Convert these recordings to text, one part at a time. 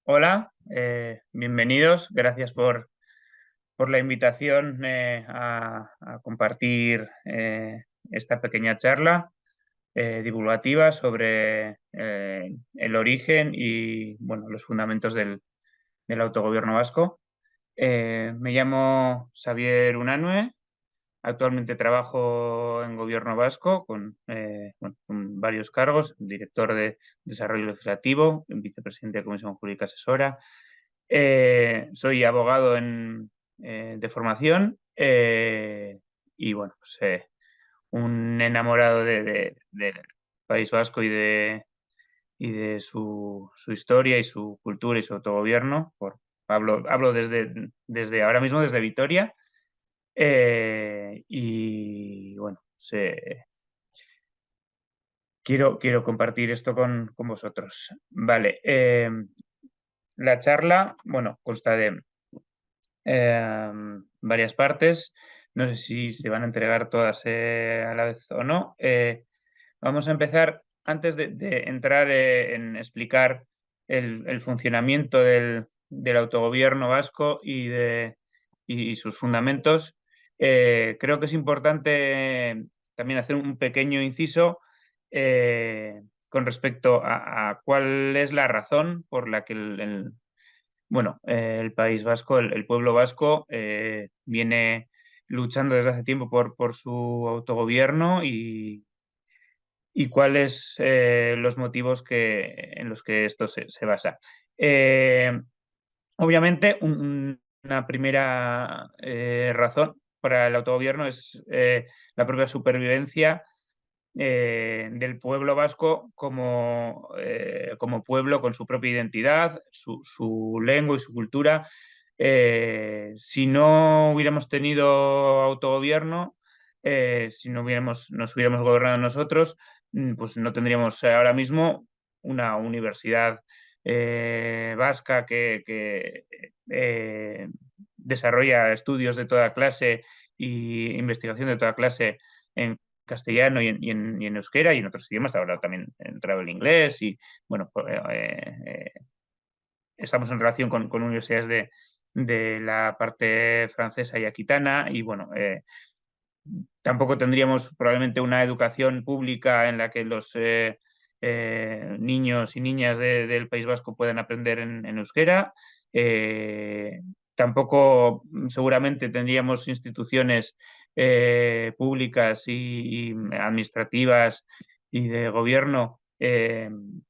Hola, bienvenidos. Gracias por la invitación a compartir esta pequeña charla divulgativa sobre el origen y bueno, los fundamentos del autogobierno vasco. Me llamo Xavier Unanue. Actualmente trabajo en Gobierno Vasco con varios cargos: director de Desarrollo Legislativo, vicepresidente de Comisión Jurídica Asesora. Soy abogado de formación y bueno, pues, un enamorado del País Vasco y de su historia y su cultura y su autogobierno. Hablo desde ahora mismo desde Vitoria y bueno, quiero compartir esto con vosotros. Vale, la charla, bueno, consta de varias partes. No sé si se van a entregar todas a la vez o no. Vamos a empezar, antes de entrar en explicar el funcionamiento del autogobierno vasco y sus fundamentos. Creo que es importante también hacer un pequeño inciso con respecto a cuál es la razón por la que el País Vasco, el pueblo vasco, viene luchando desde hace tiempo por su autogobierno y cuáles los motivos en los que esto se basa. Eh, Obviamente, una primera razón para el autogobierno es la propia supervivencia del pueblo vasco como pueblo con su propia identidad, su lengua y su cultura. Si no hubiéramos tenido autogobierno, si nos hubiéramos gobernado nosotros, pues no tendríamos ahora mismo una universidad vasca que desarrolla estudios de toda clase e investigación de toda clase en castellano y en euskera y en otros idiomas. Ahora también ha entrado el inglés y bueno, estamos en relación con universidades de la parte francesa y aquitana y bueno, tampoco tendríamos probablemente una educación pública en la que los niños y niñas del País Vasco puedan aprender en euskera. Eh, Tampoco seguramente tendríamos instituciones públicas y administrativas y de gobierno en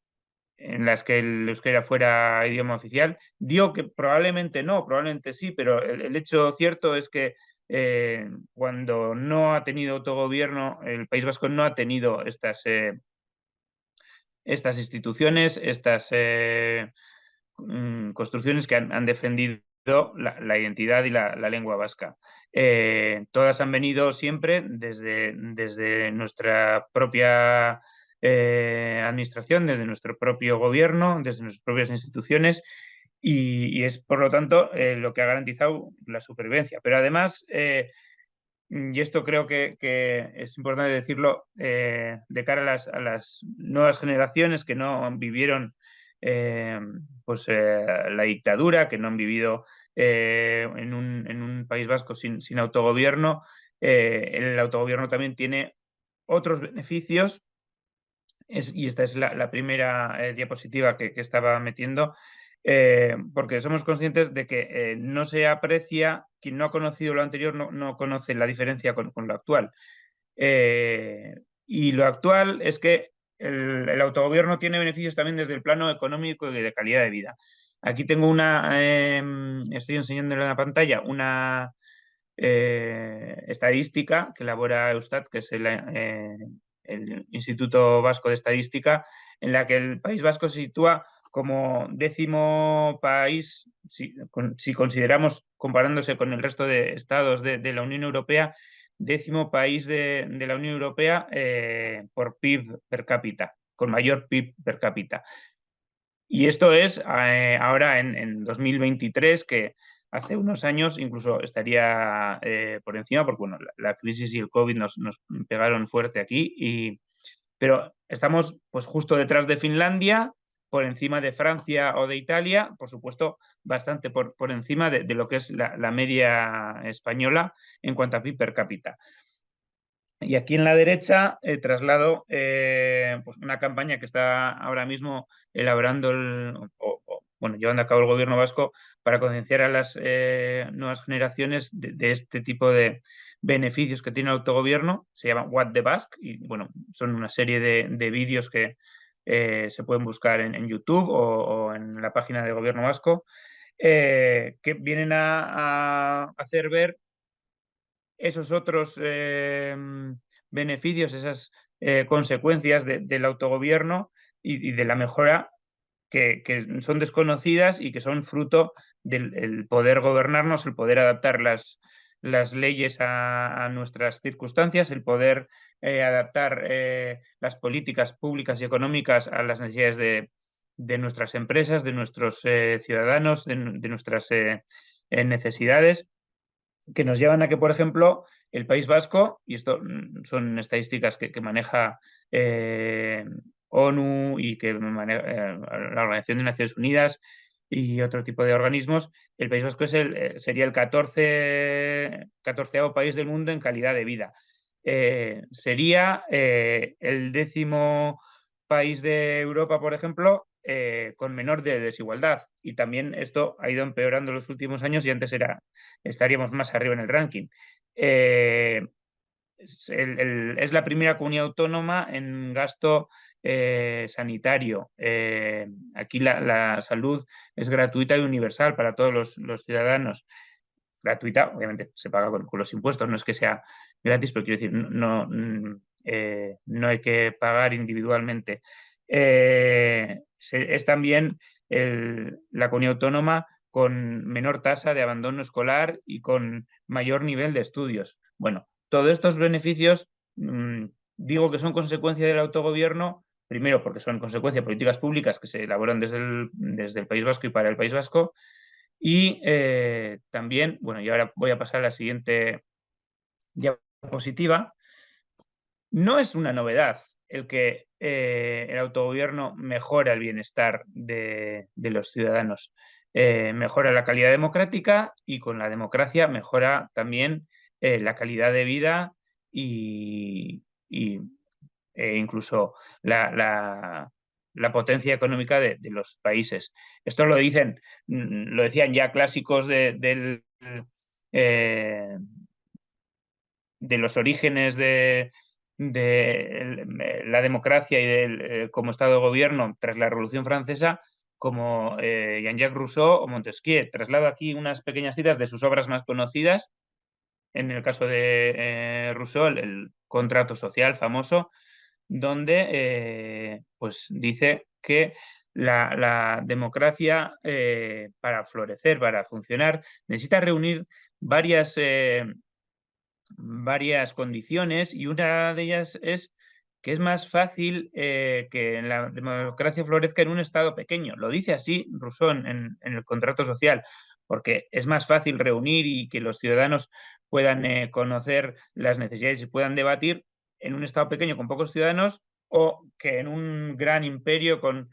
las que el euskera fuera idioma oficial. Digo que probablemente no, probablemente sí, pero el hecho cierto es que cuando no ha tenido autogobierno, el País Vasco no ha tenido estas instituciones, estas construcciones que han defendido la identidad y la lengua vasca. Todas han venido siempre desde nuestra propia administración, desde nuestro propio gobierno, desde nuestras propias instituciones y es, por lo tanto, lo que ha garantizado la supervivencia. Pero además, y esto creo que es importante decirlo de cara a las nuevas generaciones que no vivieron eh, la dictadura, que no han vivido en un País Vasco sin autogobierno. El autogobierno también tiene otros beneficios y esta es la primera diapositiva que estaba metiendo, porque somos conscientes de que no se aprecia, quien no ha conocido lo anterior no conoce la diferencia con lo actual. Y lo actual es que el autogobierno tiene beneficios también desde el plano económico y de calidad de vida. Aquí tengo estoy enseñando en la pantalla una estadística que elabora Eustat, que es el Instituto Vasco de Estadística, en la que el País Vasco se sitúa como 10º país, si consideramos comparándose con el resto de estados de la Unión Europea, 10º país de la Unión Europea por PIB per cápita, con mayor PIB per cápita. Y esto es ahora en 2023, que hace unos años incluso estaría por encima, porque bueno, la crisis y el COVID nos pegaron fuerte aquí, pero estamos pues justo detrás de Finlandia, por encima de Francia o de Italia, por supuesto, bastante por encima de lo que es la media española en cuanto a PIB per cápita. Y aquí en la derecha traslado pues una campaña que está ahora mismo elaborando bueno, llevando a cabo el gobierno vasco para concienciar a las nuevas generaciones de este tipo de beneficios que tiene el autogobierno. Se llama What the Basque y bueno, son una serie de vídeos que se pueden buscar en YouTube o en la página de gobierno vasco que vienen a hacer ver esos otros beneficios, esas consecuencias del autogobierno y de la mejora que son desconocidas y que son fruto del el poder gobernarnos, el poder adaptar las leyes a nuestras circunstancias, el poder adaptar las políticas públicas y económicas a las necesidades de nuestras empresas, de nuestros ciudadanos, de nuestras necesidades que nos llevan a que, por ejemplo, el País Vasco, y esto son estadísticas que maneja ONU y que maneja la Organización de Naciones Unidas y otro tipo de organismos, el País Vasco sería el 14º país del mundo en calidad de vida. Sería el 10º país de Europa, por ejemplo, con menor desigualdad. Y también esto ha ido empeorando en los últimos años y antes estaríamos más arriba en el ranking. Es la primera comunidad autónoma en gasto sanitario. Aquí la salud es gratuita y universal para todos los ciudadanos. Gratuita, obviamente se paga con los impuestos, no es que sea gratis, pero quiero decir, no hay que pagar individualmente. Es también la comunidad autónoma con menor tasa de abandono escolar y con mayor nivel de estudios. Bueno, todos estos beneficios digo que son consecuencia del autogobierno, primero porque son consecuencia de políticas públicas que se elaboran desde el País Vasco y para el País Vasco, y también, bueno, y ahora voy a pasar a la siguiente diapositiva. No es una novedad el que el autogobierno mejora el bienestar de los ciudadanos, mejora la calidad democrática y con la democracia mejora también la calidad de vida y incluso la potencia económica de los países. Esto lo decían ya clásicos eh, de los orígenes de la democracia y como Estado de gobierno tras la Revolución Francesa, como Jean-Jacques Rousseau o Montesquieu. Traslado aquí unas pequeñas citas de sus obras más conocidas. En el caso de Rousseau, el contrato social famoso, donde pues dice que la democracia para florecer, para funcionar, necesita reunir varias condiciones y una de ellas es que es más fácil que la democracia florezca en un Estado pequeño. Lo dice así Rousseau en el contrato social, porque es más fácil reunir y que los ciudadanos puedan conocer las necesidades y puedan debatir en un Estado pequeño con pocos ciudadanos o que en un gran imperio con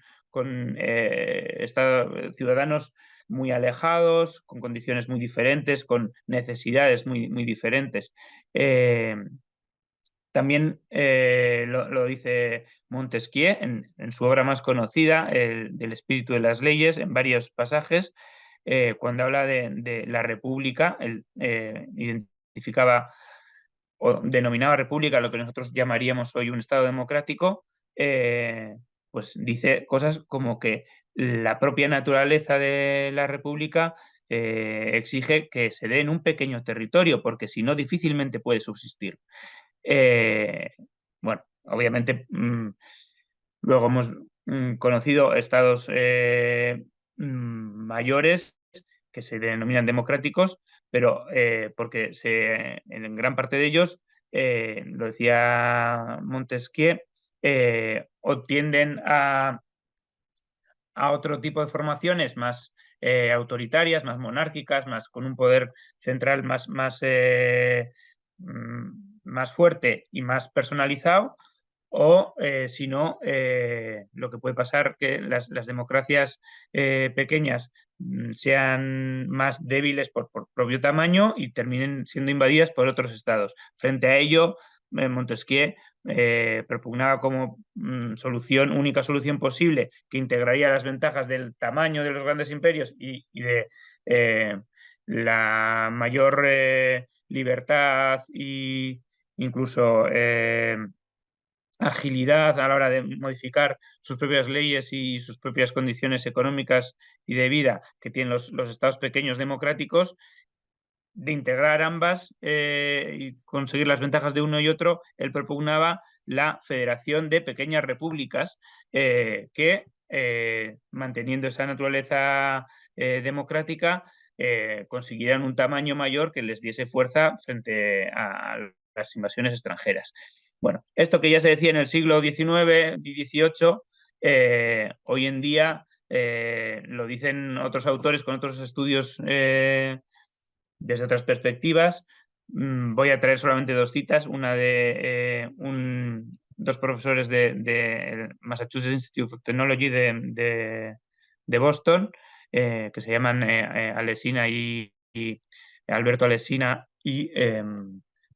ciudadanos muy alejados, con condiciones muy diferentes, con necesidades muy diferentes. También lo dice Montesquieu en su obra más conocida, del espíritu de las leyes, en varios pasajes, cuando habla de la república, él identificaba o denominaba república lo que nosotros llamaríamos hoy un Estado democrático, pues dice cosas como que la propia naturaleza de la república exige que se dé en un pequeño territorio, porque si no difícilmente puede subsistir. Bueno, obviamente luego hemos conocido estados mayores que se denominan democráticos, pero porque en gran parte de ellos, lo decía Montesquieu, o tienden a otro tipo de formaciones más autoritarias, más monárquicas, más con un poder central más fuerte y más personalizado, o si no, lo que puede pasar que las democracias pequeñas sean más débiles por propio tamaño y terminen siendo invadidas por otros estados. Frente a ello, Montesquieu propugnaba como única solución posible, que integraría las ventajas del tamaño de los grandes imperios y de la mayor libertad e incluso agilidad a la hora de modificar sus propias leyes y sus propias condiciones económicas y de vida que tienen los estados pequeños democráticos, de integrar ambas y conseguir las ventajas de uno y otro. Él propugnaba la federación de pequeñas repúblicas que, manteniendo esa naturaleza democrática, consiguieran un tamaño mayor que les diese fuerza frente a las invasiones extranjeras. Bueno, esto que ya se decía en el siglo XIX y XVIII, hoy en día lo dicen otros autores con otros estudios desde otras perspectivas. Voy a traer solamente dos citas, una de dos profesores de Massachusetts Institute of Technology de Boston, que se llaman Alesina y Alberto Alesina y,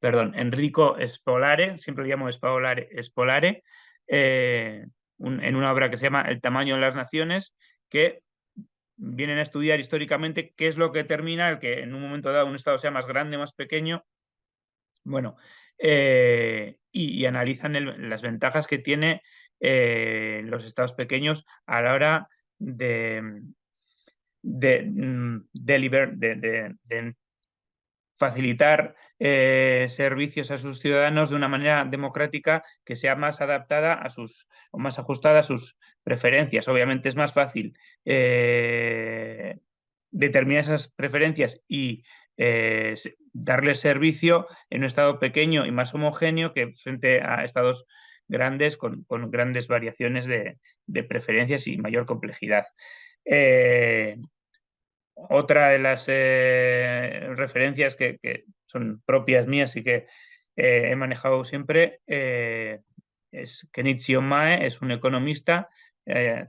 perdón, Enrico Spolare, siempre lo llamo Spolare, en una obra que se llama El tamaño de las naciones, que vienen a estudiar históricamente qué es lo que determina el que en un momento dado un estado sea más grande o más pequeño. Bueno, y analizan las ventajas que tiene los estados pequeños a la hora de facilitar servicios a sus ciudadanos de una manera democrática que sea más adaptada o más ajustada a sus preferencias. Obviamente es más fácil determinar esas preferencias y darles servicio en un estado pequeño y más homogéneo que frente a estados grandes con grandes variaciones de preferencias y mayor complejidad. Otra de las referencias que son propias mías y que he manejado siempre es Kenichi Omae, es un economista,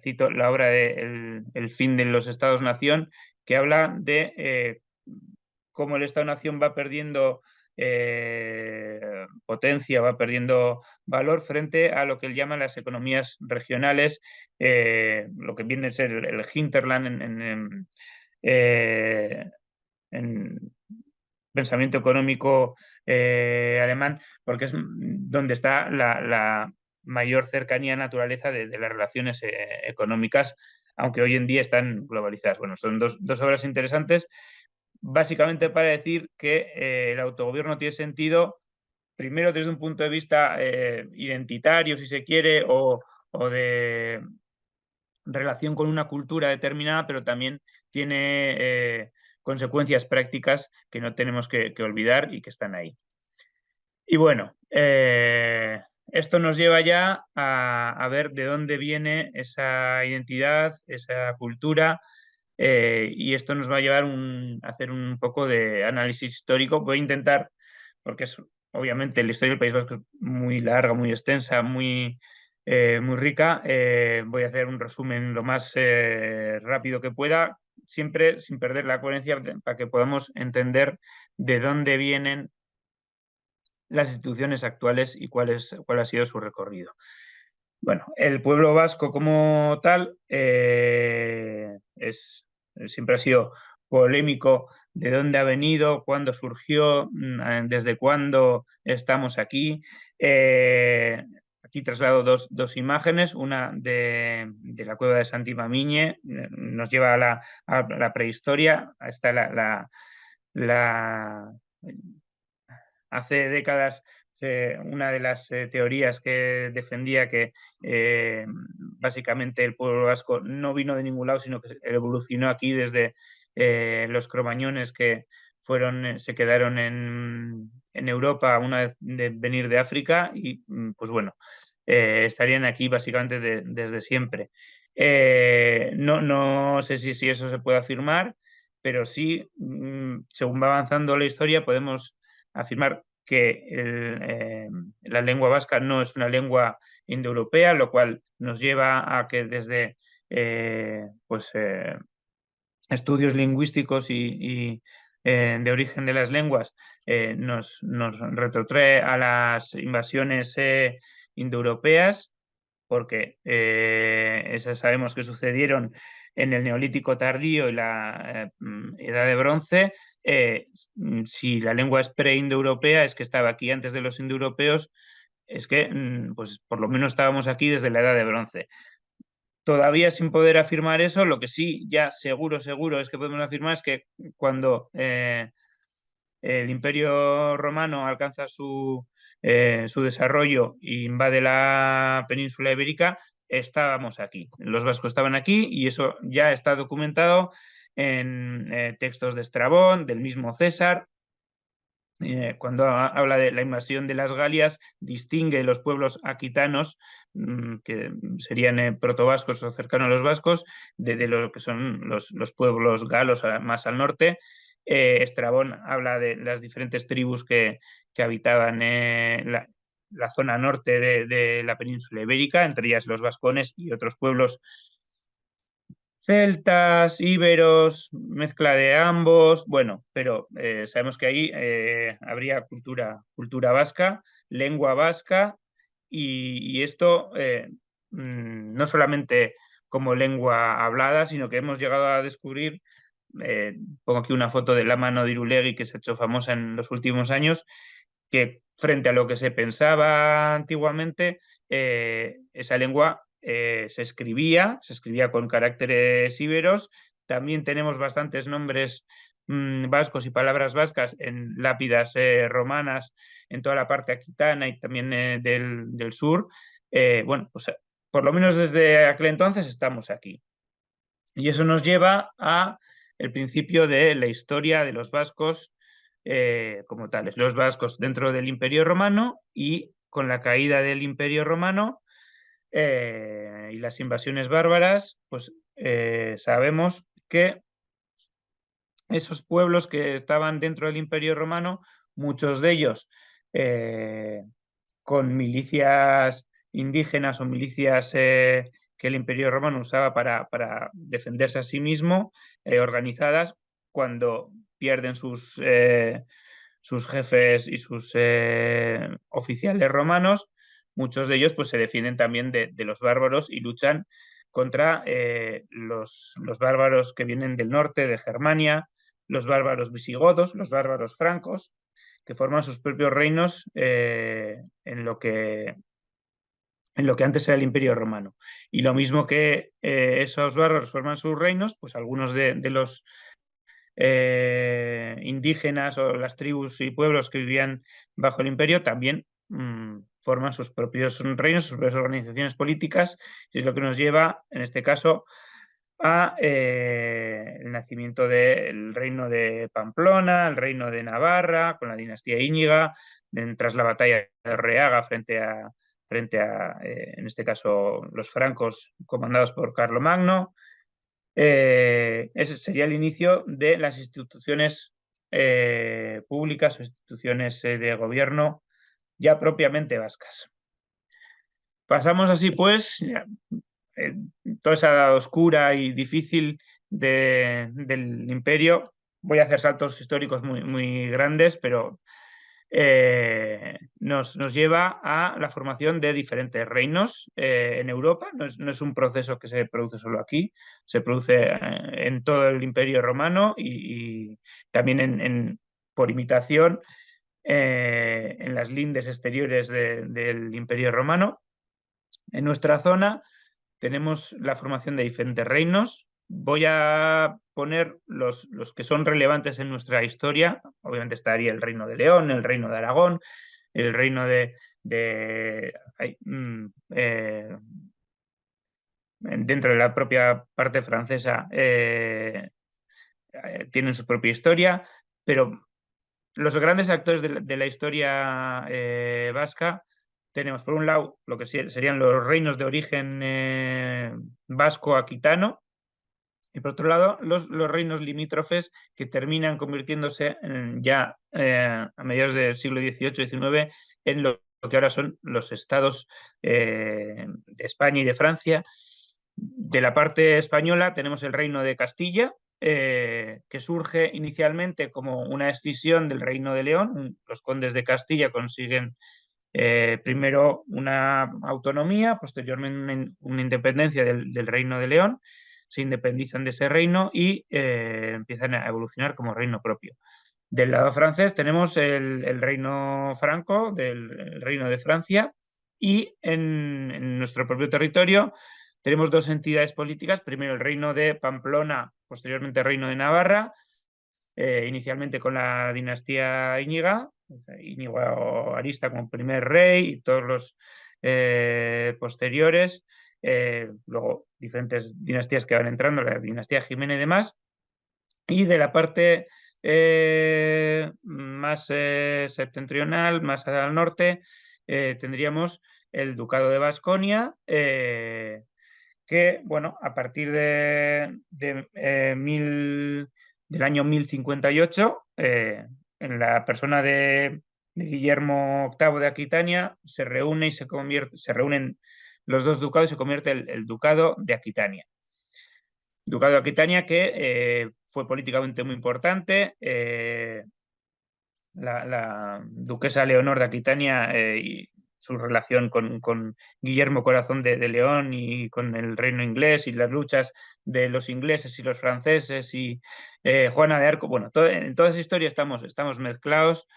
cito la obra de El fin de los Estados-Nación, que habla de cómo el Estado-Nación va perdiendo potencia, va perdiendo valor frente a lo que él llama las economías regionales, lo que viene a ser el hinterland en pensamiento económico alemán, porque es donde está la mayor cercanía a naturaleza de las relaciones económicas, aunque hoy en día están globalizadas. Bueno, son dos obras interesantes, básicamente para decir que el autogobierno tiene sentido, primero desde un punto de vista identitario, si se quiere, o de relación con una cultura determinada, pero también tiene consecuencias prácticas que no tenemos que olvidar y que están ahí. Y bueno, esto nos lleva ya a ver de dónde viene esa identidad, esa cultura, y esto nos va a llevar a hacer un poco de análisis histórico. Voy a intentar, porque es obviamente la historia del País Vasco es muy larga, muy extensa, muy rica. Voy a hacer un resumen lo más rápido que pueda, siempre sin perder la coherencia, para que podamos entender de dónde vienen las instituciones actuales y cuál ha sido su recorrido. Bueno, el pueblo vasco como tal siempre ha sido polémico de dónde ha venido, cuándo surgió, desde cuándo estamos aquí. Aquí traslado dos imágenes, una de la cueva de Santi Mamiñe, nos lleva a la prehistoria, está hace décadas una de las teorías que defendía que básicamente el pueblo vasco no vino de ningún lado, sino que evolucionó aquí desde los cromañones que se quedaron en Europa una vez de venir de África y pues bueno, estarían aquí básicamente desde siempre. No sé si eso se puede afirmar, pero sí, según va avanzando la historia, podemos afirmar que la lengua vasca no es una lengua indoeuropea, lo cual nos lleva a que desde estudios lingüísticos y de origen de las lenguas nos retrotrae a las invasiones indoeuropeas, porque esas sabemos que sucedieron en el Neolítico tardío y la Edad de Bronce. Si la lengua es pre-indoeuropea, es que estaba aquí antes de los indoeuropeos, es que pues por lo menos estábamos aquí desde la Edad de Bronce. Todavía sin poder afirmar eso, lo que sí ya seguro es que podemos afirmar es que cuando el Imperio Romano alcanza su desarrollo e invade la península ibérica, estábamos aquí. Los vascos estaban aquí y eso ya está documentado en textos de Estrabón, del mismo César. Cuando habla de la invasión de las Galias, distingue los pueblos aquitanos, que serían protovascos o cercanos a los vascos, de lo que son los pueblos galos más al norte. Estrabón habla de las diferentes tribus que habitaban la zona norte de la península ibérica, entre ellas los vascones y otros pueblos celtas, íberos, mezcla de ambos, bueno, pero sabemos que ahí habría cultura vasca, lengua vasca, y esto no solamente como lengua hablada, sino que hemos llegado a descubrir, pongo aquí una foto de la mano de Irulegui que se ha hecho famosa en los últimos años, que frente a lo que se pensaba antiguamente, esa lengua se escribía con caracteres íberos. También tenemos bastantes nombres vascos y palabras vascas en lápidas romanas en toda la parte aquitana y también del sur. Bueno, pues por lo menos desde aquel entonces estamos aquí. Y eso nos lleva a el principio de la historia de los vascos como tales. Los vascos dentro del Imperio Romano, y con la caída del Imperio Romano y las invasiones bárbaras, pues sabemos que esos pueblos que estaban dentro del Imperio Romano, muchos de ellos con milicias indígenas o milicias que el Imperio Romano usaba para defenderse a sí mismo, organizadas, cuando pierden sus jefes y sus oficiales romanos, muchos de ellos pues, se defienden también de los bárbaros y luchan contra los bárbaros que vienen del norte, de Germania, los bárbaros visigodos, los bárbaros francos, que forman sus propios reinos en lo que antes era el Imperio Romano. Y lo mismo que esos bárbaros forman sus reinos, pues algunos de los indígenas o las tribus y pueblos que vivían bajo el imperio también forman sus propios reinos, sus propias organizaciones políticas, y es lo que nos lleva, en este caso, a el nacimiento del reino de Pamplona, el reino de Navarra, con la dinastía Íñiga, tras la batalla de Orreaga frente a en este caso, los francos comandados por Carlomagno. Ese sería el inicio de las instituciones públicas o instituciones de gobierno ya propiamente vascas. Pasamos así, pues, toda esa edad oscura y difícil del imperio. Voy a hacer saltos históricos muy, muy grandes, pero nos lleva a la formación de diferentes reinos en Europa. No es un proceso que se produce solo aquí, se produce en todo el Imperio Romano y también por imitación en las lindes exteriores del Imperio Romano. En nuestra zona tenemos la formación de diferentes reinos. Voy a poner los que son relevantes en nuestra historia. Obviamente estaría el Reino de León, el Reino de Aragón, el Reino dentro de la propia parte francesa tienen su propia historia, pero los grandes actores de la historia vasca tenemos, por un lado, lo que serían los reinos de origen vasco-aquitano, y por otro lado, los reinos limítrofes que terminan convirtiéndose ya a mediados del siglo XVIII-XIX en los que ahora son los estados de España y de Francia. De la parte española tenemos el Reino de Castilla, que surge inicialmente como una escisión del Reino de León. Los condes de Castilla consiguen primero una autonomía, posteriormente una independencia del Reino de León, se independizan de ese reino y empiezan a evolucionar como reino propio. Del lado francés tenemos el reino franco, el reino de Francia, y en nuestro propio territorio tenemos dos entidades políticas, primero el reino de Pamplona, posteriormente el reino de Navarra, inicialmente con la dinastía Íñiga, Íñigo Arista como primer rey y todos los posteriores, luego diferentes dinastías que van entrando, la dinastía Jimena y demás, y de la parte más septentrional, más al norte, tendríamos el Ducado de Basconia, que, bueno, a partir del año 1058, en la persona de Guillermo VIII de Aquitania, se reúnen los dos ducados y se convierte el Ducado de Aquitania. Ducado de Aquitania que fue políticamente muy importante. La duquesa Leonor de Aquitania y su relación con Guillermo Corazón de León y con el reino inglés y las luchas de los ingleses y los franceses y Juana de Arco. Bueno, en toda esa historia estamos mezclados.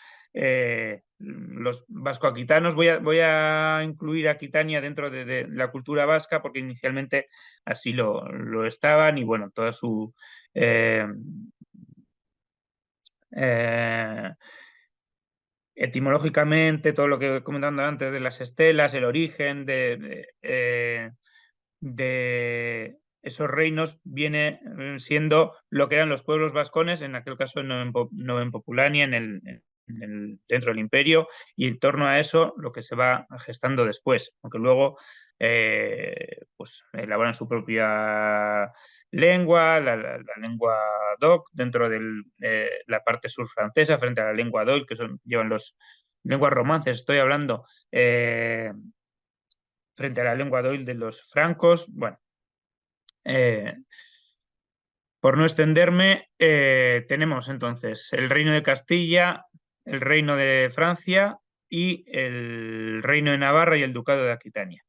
Los vasco-aquitanos, voy a incluir a Aquitania dentro de la cultura vasca porque inicialmente así lo estaban y bueno, toda su eh, etimológicamente, todo lo que he comentado antes de las estelas, el origen de esos reinos viene siendo lo que eran los pueblos vascones, en aquel caso no en Populania, dentro del imperio, y en torno a eso lo que se va gestando después, aunque luego pues elaboran su propia lengua, la lengua DOC, dentro de la parte sur francesa, frente a la lengua DOI, que llevan los lenguas romances, estoy hablando, frente a la lengua DOI de los francos. Bueno, eh, por no extenderme, tenemos entonces el Reino de Castilla, el Reino de Francia y el Reino de Navarra y el Ducado de Aquitania.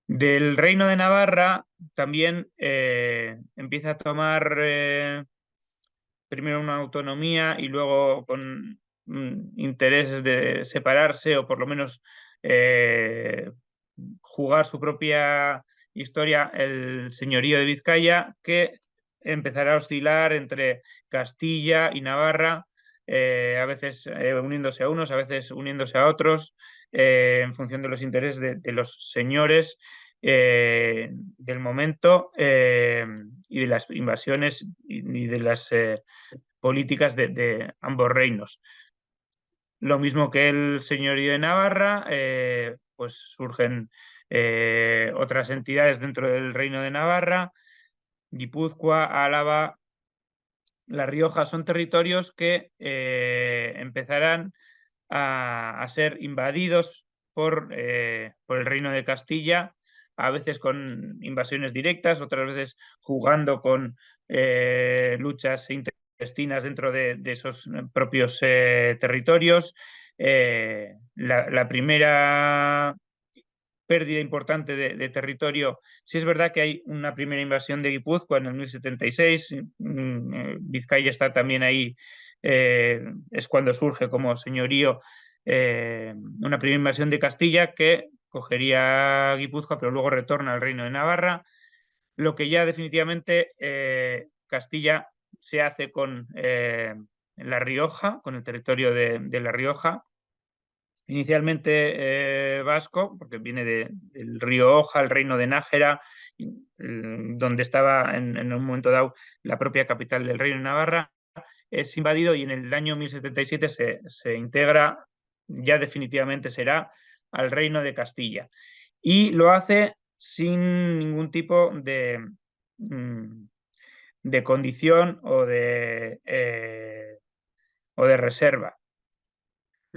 Del Reino de Navarra también empieza a tomar primero una autonomía y luego con intereses de separarse o por lo menos jugar su propia historia el señorío de Vizcaya, que empezará a oscilar entre Castilla y Navarra, a veces uniéndose a unos, a veces uniéndose a otros, en función de los intereses de los señores del momento y de las invasiones y de las políticas de ambos reinos. Lo mismo que el señorío de Navarra, pues surgen otras entidades dentro del reino de Navarra. Guipúzcoa, Álava, La Rioja son territorios que empezarán a ser invadidos por el reino de Castilla, a veces con invasiones directas, otras veces jugando con luchas intestinas dentro de esos propios territorios. La primera pérdida importante territorio. Sí es verdad que hay una primera invasión de Guipúzcoa en el 1076, Vizcaya está también ahí, es cuando surge como señorío una primera invasión de Castilla que cogería Guipúzcoa, pero luego retorna al reino de Navarra, lo que ya definitivamente Castilla se hace con La Rioja, con el territorio de La Rioja, inicialmente vasco, porque viene del río Oja, el reino de Nájera, donde estaba en un momento dado la propia capital del reino de Navarra, es invadido y en el año 1077 se integra, ya definitivamente será, al reino de Castilla. Y lo hace sin ningún tipo de condición o de reserva.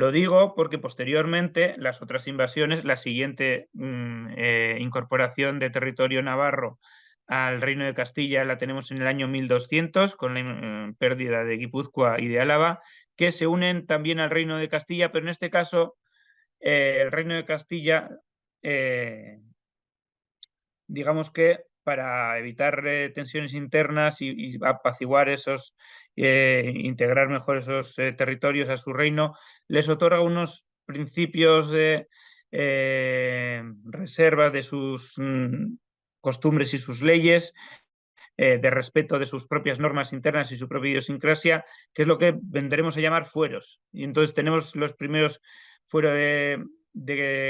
Lo digo porque posteriormente las otras invasiones, la siguiente incorporación de territorio navarro al Reino de Castilla la tenemos en el año 1200 con la pérdida de Guipúzcoa y de Álava, que se unen también al Reino de Castilla, pero en este caso el Reino de Castilla, digamos que para evitar tensiones internas y apaciguar esos, integrar mejor esos territorios a su reino, les otorga unos principios de reserva de sus costumbres y sus leyes, de respeto de sus propias normas internas y su propia idiosincrasia, que es lo que vendremos a llamar fueros. Y entonces tenemos los primeros fuero de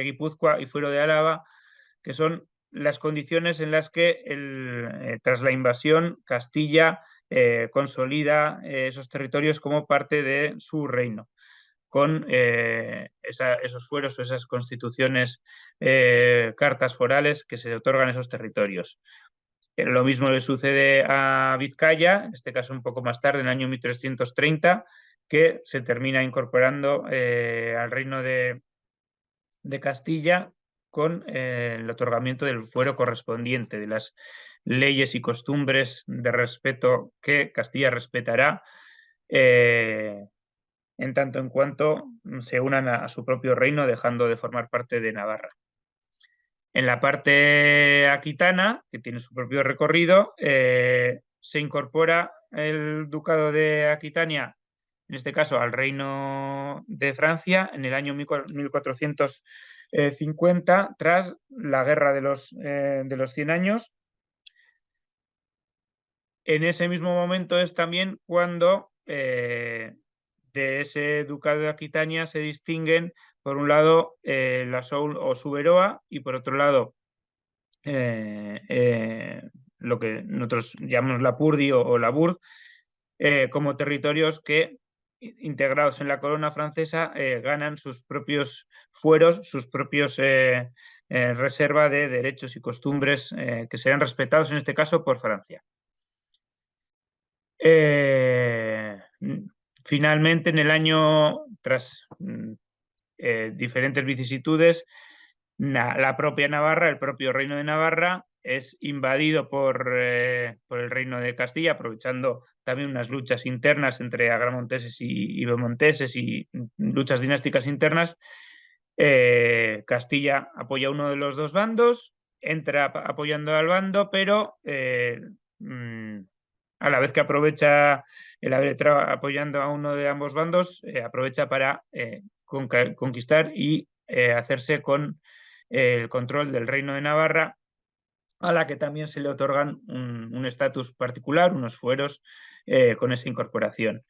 Guipúzcoa y fuero de Álava, que son las condiciones en las que tras la invasión Castilla consolida esos territorios como parte de su reino, con esos fueros o esas constituciones, cartas forales que se otorgan a esos territorios. Lo mismo le sucede a Vizcaya, en este caso un poco más tarde, en el año 1330, que se termina incorporando al reino de Castilla con el otorgamiento del fuero correspondiente, de las leyes y costumbres de respeto que Castilla respetará en tanto en cuanto se unan a su propio reino, dejando de formar parte de Navarra. En la parte aquitana, que tiene su propio recorrido, se incorpora el ducado de Aquitania, en este caso al reino de Francia, en el año 1450, tras la guerra de los 100 años. En ese mismo momento es también cuando de ese ducado de Aquitania se distinguen, por un lado, la Soul o Suberoa y por otro lado, lo que nosotros llamamos la Purdi o la Burg, como territorios que, integrados en la corona francesa, ganan sus propios fueros, sus propios reserva de derechos y costumbres que serán respetados en este caso por Francia. Finalmente, en el año, tras diferentes vicisitudes, la propia Navarra, el propio reino de Navarra, es invadido por el reino de Castilla, aprovechando también unas luchas internas entre agramonteses y bemonteses y luchas dinásticas internas. Castilla apoya a uno de los dos bandos, entra apoyando al bando, pero a la vez que aprovecha el haber apoyando a uno de ambos bandos, aprovecha para conquistar y hacerse con el control del reino de Navarra, a la que también se le otorgan un estatus particular, unos fueros con esa incorporación.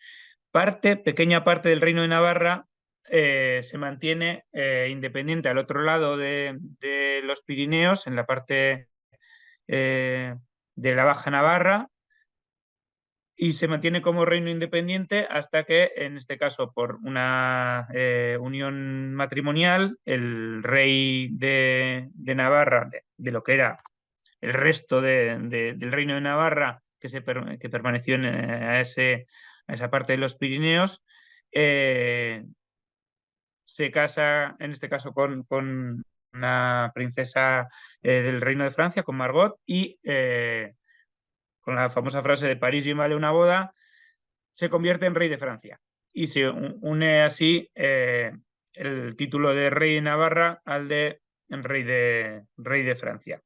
Pequeña parte del reino de Navarra se mantiene independiente al otro lado de los Pirineos, en la parte de la Baja Navarra, y se mantiene como reino independiente hasta que, en este caso, por una unión matrimonial, el rey de Navarra, de lo que era el resto del reino de Navarra, que permaneció a esa parte de los Pirineos, se casa, en este caso, con una princesa del reino de Francia, con Margot, y con la famosa frase de París bien vale una boda, se convierte en rey de Francia y se une así el título de rey de Navarra al de rey de Francia.